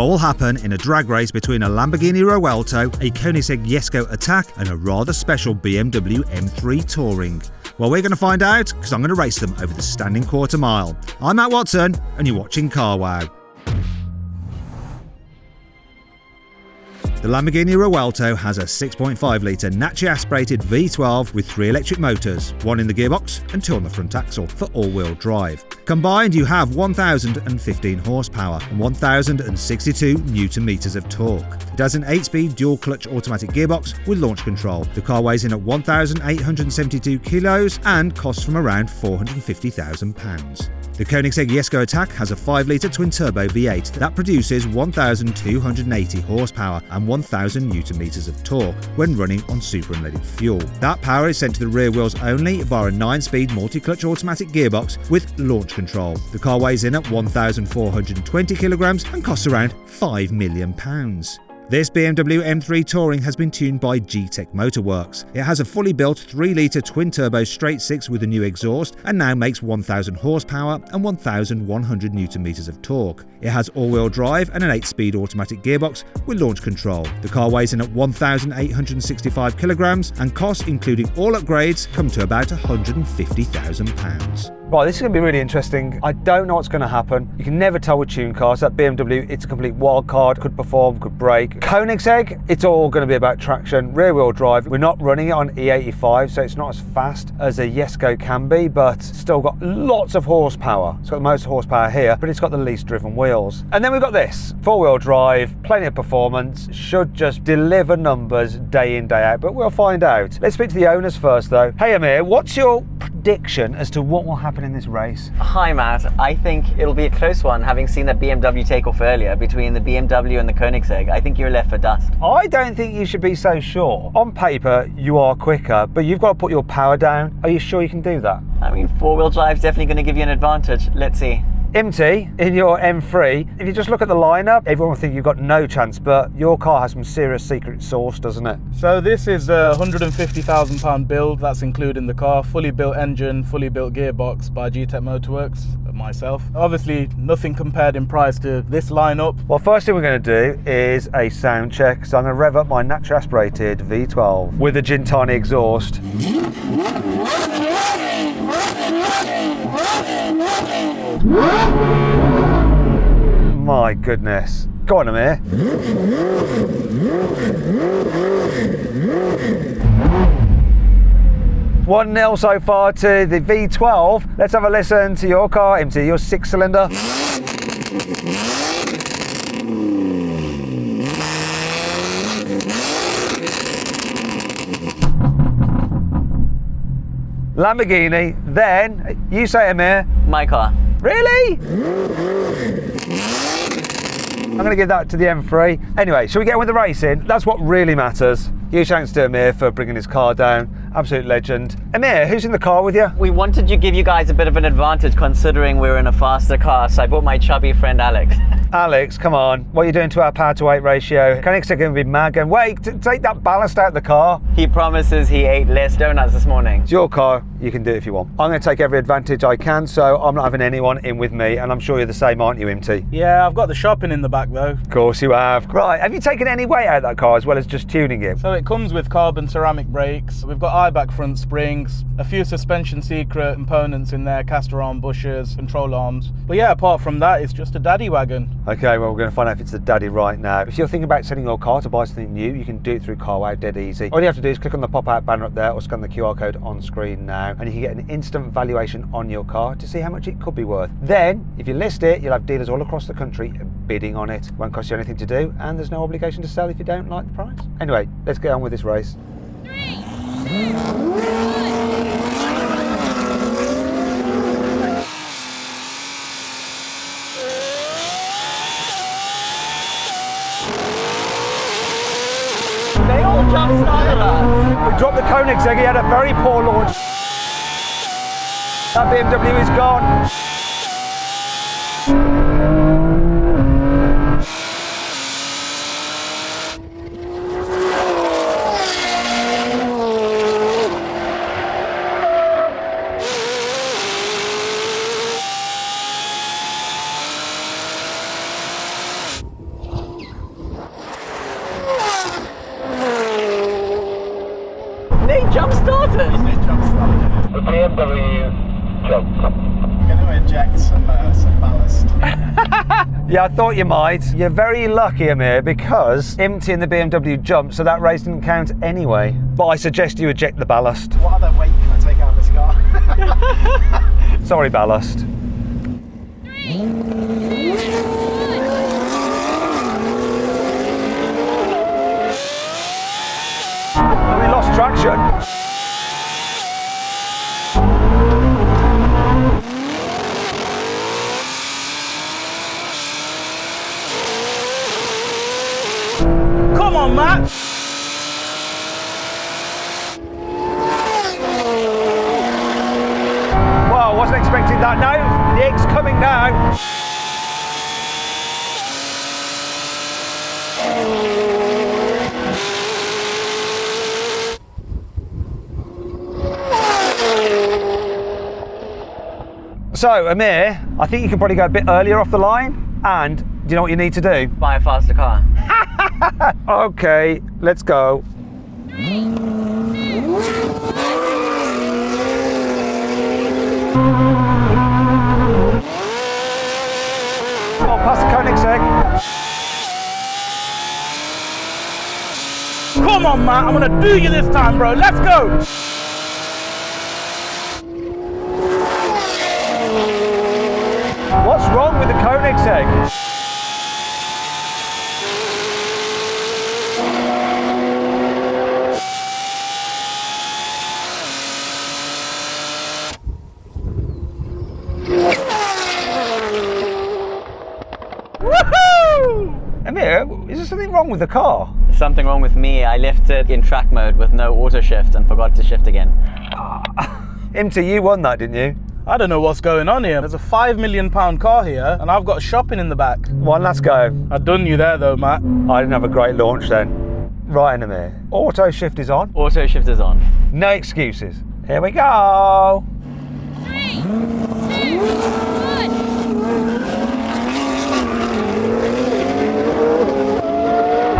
what will happen in a drag race between a Lamborghini Revuelto, a Koenigsegg Jesko Attack and a rather special BMW M3 Touring. Well, we're going to find out because I'm going to race them over the standing quarter mile. I'm Matt Watson and you're watching Carwow. The Lamborghini Revuelto has a 6.5-litre naturally-aspirated V12 with 3 electric motors, 1 in the gearbox and 2 on the front axle for all-wheel drive. Combined, you have 1,015 horsepower and 1,062 Nm of torque. It has an 8-speed dual-clutch automatic gearbox with launch control. The car weighs in at 1,872 kilos and costs from around £450,000. The Koenigsegg Jesko Attack has a 5-litre twin-turbo V8 that produces 1,280 horsepower and 1,000 Nm of torque when running on super unleaded fuel. That power is sent to the rear wheels only via a 9-speed multi-clutch automatic gearbox with launch control. The car weighs in at 1,420 kilograms and costs around £5 million. This BMW M3 Touring has been tuned by G-Tech Motorworks. It has a fully built 3-litre twin-turbo straight-six with a new exhaust and now makes 1,000 horsepower and 1,100 Nm of torque. It has all-wheel drive and an 8-speed automatic gearbox with launch control. The car weighs in at 1,865 kilograms and costs, including all upgrades, come to about £150,000. Right, this is going to be really interesting. I don't know what's going to happen. You can never tell with tune cars. That BMW, it's a complete wild card. Could perform, could break. Koenigsegg, it's all going to be about traction, rear wheel drive. We're not running it on E85, so it's not as fast as a Jesko can be, but still got lots of horsepower. It's got the most horsepower here, but it's got the least driven wheels. And then we've got this, 4-wheel drive, plenty of performance, should just deliver numbers day in, day out, but we'll find out. Let's speak to the owners first though. Hey Amir, what's your prediction as to what will happen in this race? Hi Matt, I think it'll be a close one, having seen that BMW take off earlier between the BMW and the Koenigsegg. I think you're left for dust. I don't think you should be so sure. On paper, you are quicker, but you've got to put your power down. Are you sure you can do that? I mean, 4-wheel drive's definitely going to give you an advantage. Let's see. MT, in your M3, if you just look at the lineup, everyone will think you've got no chance, but your car has some serious secret sauce, doesn't it? So this is a £150,000 build, that's including the car, fully built engine, fully built gearbox by G-Tech Motorworks, myself. Obviously, nothing compared in price to this lineup. Well, first thing we're going to do is a sound check. So I'm going to rev up my naturally aspirated V12 with a Gintani exhaust. My goodness. Go on, Amir. 1-0 so far to the V12. Let's have a listen to your car, MT, your 6-cylinder. Lamborghini, then you say, Amir. My car. Really? I'm going to give that to the M3. Anyway, shall we get on with the racing? That's what really matters. Huge thanks to Amir for bringing his car down. Absolute legend. Amir, who's in the car with you? We wanted to give you guys a bit of an advantage considering we're in a faster car, so I brought my chubby friend Alex. Alex, come on. What are you doing to our power to weight ratio? Koenigsegg going to be mad going, wait, take that ballast out of the car. He promises he ate less donuts this morning. It's your car, you can do it if you want. I'm going to take every advantage I can, so I'm not having anyone in with me, and I'm sure you're the same, aren't you, MT? Yeah, I've got the shopping in the back though. Of course you have. Right, have you taken any weight out of that car as well as just tuning it? So it comes with carbon ceramic brakes, we've got eye-back front springs, a few suspension secret components in there, caster arm bushers, control arms. But yeah, apart from that, it's just a daddy wagon. Okay, well, we're going to find out if it's the daddy right now. If you're thinking about selling your car to buy something new, you can do it through Carwow, dead easy. All you have to do is click on the pop-out banner up there or scan the QR code on screen now, and you can get an instant valuation on your car to see how much it could be worth. Then, if you list it, you'll have dealers all across the country bidding on it. Won't cost you anything to do, and there's no obligation to sell if you don't like the price. Anyway, let's get on with this race. 3, 2, 1. They all jump started us. We dropped the Koenigsegg, he had a very poor launch. That BMW is gone. eject some ballast. Yeah, I thought you might. You're very lucky, Amir, because emptying the BMW jumped, so that race didn't count anyway. But I suggest you eject the ballast. What other weight can I take out of this car? Sorry, ballast. 3, 2, 1. We lost traction. Come on, Matt! Well, wasn't expecting that. No, the egg's coming now. So, Amir, I think you can probably go a bit earlier off the line. And do you know what you need to do? Buy a faster car. Okay, let's go. 3, 2, 1. Come on, past the Koenigsegg. Come on, Matt, I'm gonna do you this time, bro. Let's go! What's wrong with the Koenigsegg? Woohoo! Amir, is there something wrong with the car? Something wrong with me. I left it in track mode with no auto shift and forgot to shift again. MT, you won that, didn't you? I don't know what's going on here. There's a £5 million car here, and I've got shopping in the back. One last go. I've done you there, though, Matt. I didn't have a great launch then. Right, Amir. Auto shift is on. Auto shift is on. No excuses. Here we go. 3, 2, 1.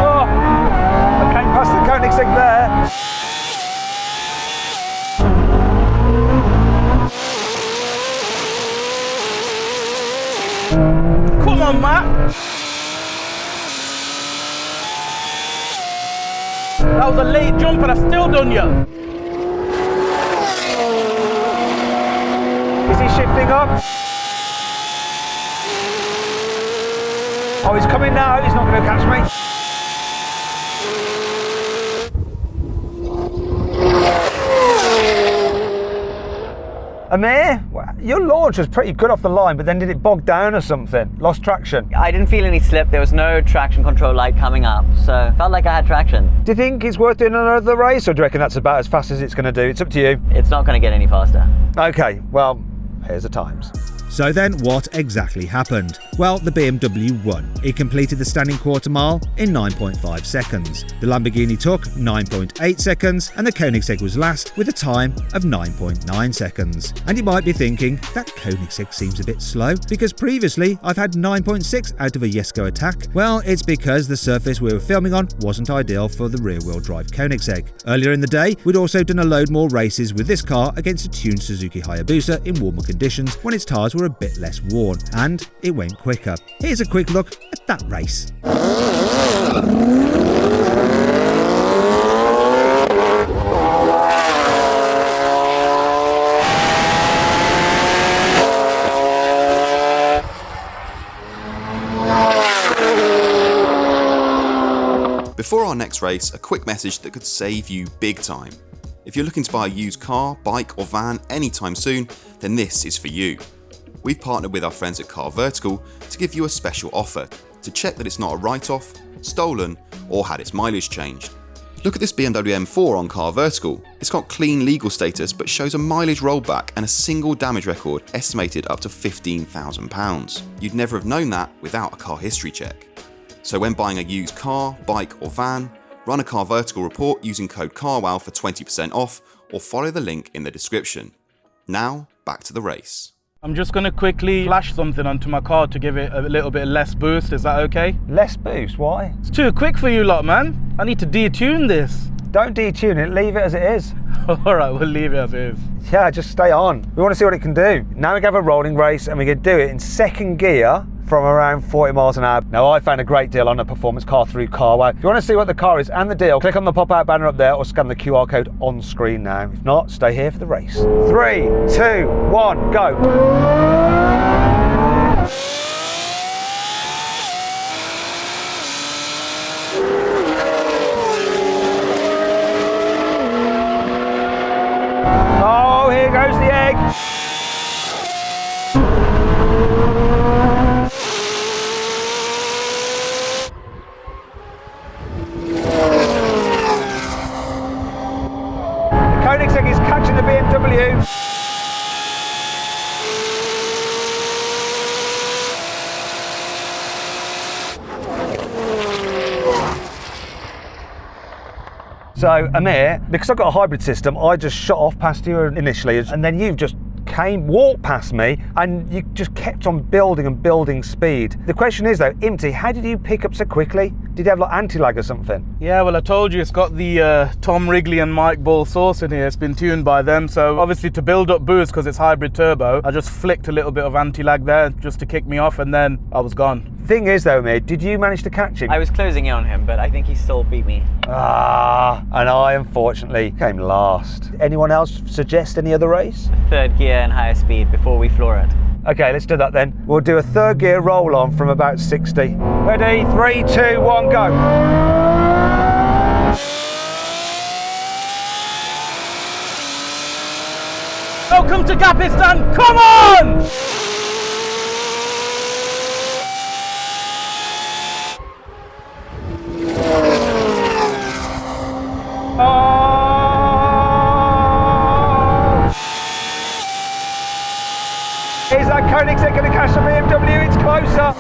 Oh, I came past the Koenigsegg there. Come on, Matt. That was a late jump and I've still done you. Is he shifting up? Oh, he's coming now. He's not going to catch me. Amir, your launch was pretty good off the line, but then did it bog down or something? Lost traction? I didn't feel any slip. There was no traction control light coming up, so felt like I had traction. Do you think it's worth doing another race, or do you reckon that's about as fast as it's going to do? It's up to you. It's not going to get any faster. Okay, well, here's the times. So then, what exactly happened? Well, the BMW won. It completed the standing quarter mile in 9.5 seconds. The Lamborghini took 9.8 seconds, and the Koenigsegg was last with a time of 9.9 seconds. And you might be thinking, that Koenigsegg seems a bit slow, because previously I've had 9.6 out of a Jesko Attack. Well, it's because the surface we were filming on wasn't ideal for the rear-wheel drive Koenigsegg. Earlier in the day, we'd also done a load more races with this car against a tuned Suzuki Hayabusa in warmer conditions when its tyres were a bit less worn, and it went quicker. Here's a quick look at that race. Before our next race, a quick message that could save you big time. If you're looking to buy a used car, bike or van anytime soon, then this is for you. We've partnered with our friends at Car Vertical to give you a special offer to check that it's not a write-off, stolen or had its mileage changed. Look at this BMW M4 on Car Vertical. It's got clean legal status but shows a mileage rollback and a single damage record estimated up to £15,000. You'd never have known that without a car history check. So when buying a used car, bike or van, run a Car Vertical report using code CARWOW for 20% off or follow the link in the description. Now, back to the race. I'm just going to quickly flash something onto my car to give it a little bit less boost. Is that okay? Less boost, why? It's too quick for you lot, man. I need to detune this. Don't detune it, leave it as it is. All right, we'll leave it as it is. Yeah, just stay on. We want to see what it can do. Now we have a rolling race and we can do it in second gear from around 40 miles an hour. Now I found a great deal on a performance car through Carwow. If you want to see what the car is and the deal, click on the pop-out banner up there or scan the QR code on screen now. If not, stay here for the race. 3, 2, 1, go. Oh, here goes the egg. The Koenigsegg is catching the BMW. So Amir, because I've got a hybrid system, I just shot off past you initially, and then you just walked past me, and you just kept on building and building speed. The question is though, Imti, how did you pick up so quickly? Did you have like anti-lag or something? Yeah, well, I told you it's got the Tom Wrigley and Mike Ball sauce in here. It's been tuned by them. So obviously to build up boost, because it's hybrid turbo, I just flicked a little bit of anti-lag there just to kick me off, and then I was gone. Thing is though, Amir, did you manage to catch him? I was closing in on him, but I think he still beat me. And I unfortunately came last. Anyone else suggest any other race? Third gear and higher speed before we floor it. Okay, let's do that then. We'll do a third gear roll on from about 60. Ready, 3, 2, 1, go. Welcome to Gapistan, come on! Is that Koenigsegg going to catch the BMW? It's closer.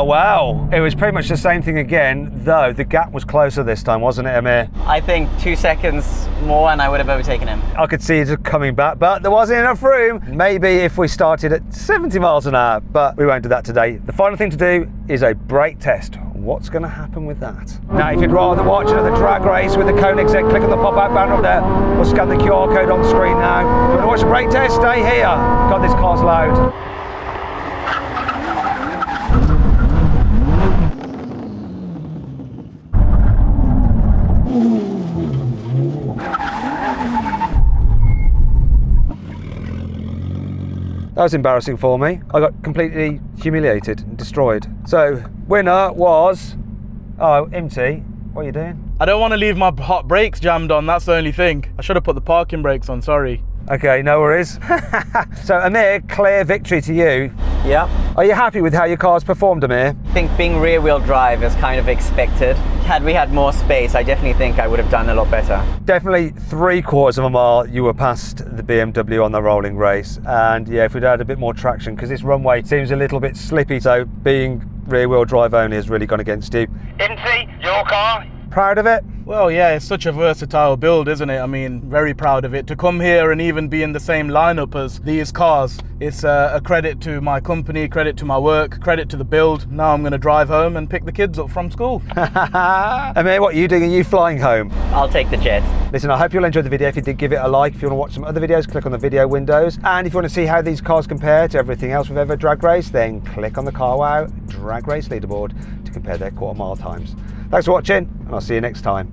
Wow. It was pretty much the same thing again, though the gap was closer this time, wasn't it, Amir? I think 2 seconds more and I would have overtaken him. I could see it coming back, but there wasn't enough room. Maybe if we started at 70 miles an hour, but we won't do that today. The final thing to do is a brake test. What's going to happen with that? Now, if you'd rather watch another drag race with the Koenigsegg, click on the pop-out banner up there or scan the QR code on screen now. If you want to watch the brake test, stay here. God, this car's loud. That was embarrassing for me. I got completely humiliated and destroyed. So, winner was... Oh, Imti, what are you doing? I don't want to leave my hot brakes jammed on, that's the only thing. I should have put the parking brakes on, sorry. Okay, no worries. So, Amir, clear victory to you. Yeah. Are you happy with how your car's performed, Amir? I think being rear wheel drive is kind of expected. Had we had more space, I definitely think I would have done a lot better. Definitely 3/4 of a mile you were past the BMW on the rolling race. And yeah, if we'd had a bit more traction, because this runway seems a little bit slippy, so being rear wheel drive only has really gone against you. Imti, your car? Proud of it? Well, yeah, it's such a versatile build, isn't it? I mean, very proud of it. To come here and even be in the same lineup as these cars, it's a credit to my company, credit to my work, credit to the build. Now I'm going to drive home and pick the kids up from school. Amir, what are you doing? Are you flying home? I'll take the jet. Listen, I hope you'll enjoy the video. If you did, give it a like. If you want to watch some other videos, click on the video windows. And if you want to see how these cars compare to everything else we've ever drag raced, then click on the Carwow Drag Race leaderboard to compare their quarter mile times. Thanks for watching, and I'll see you next time.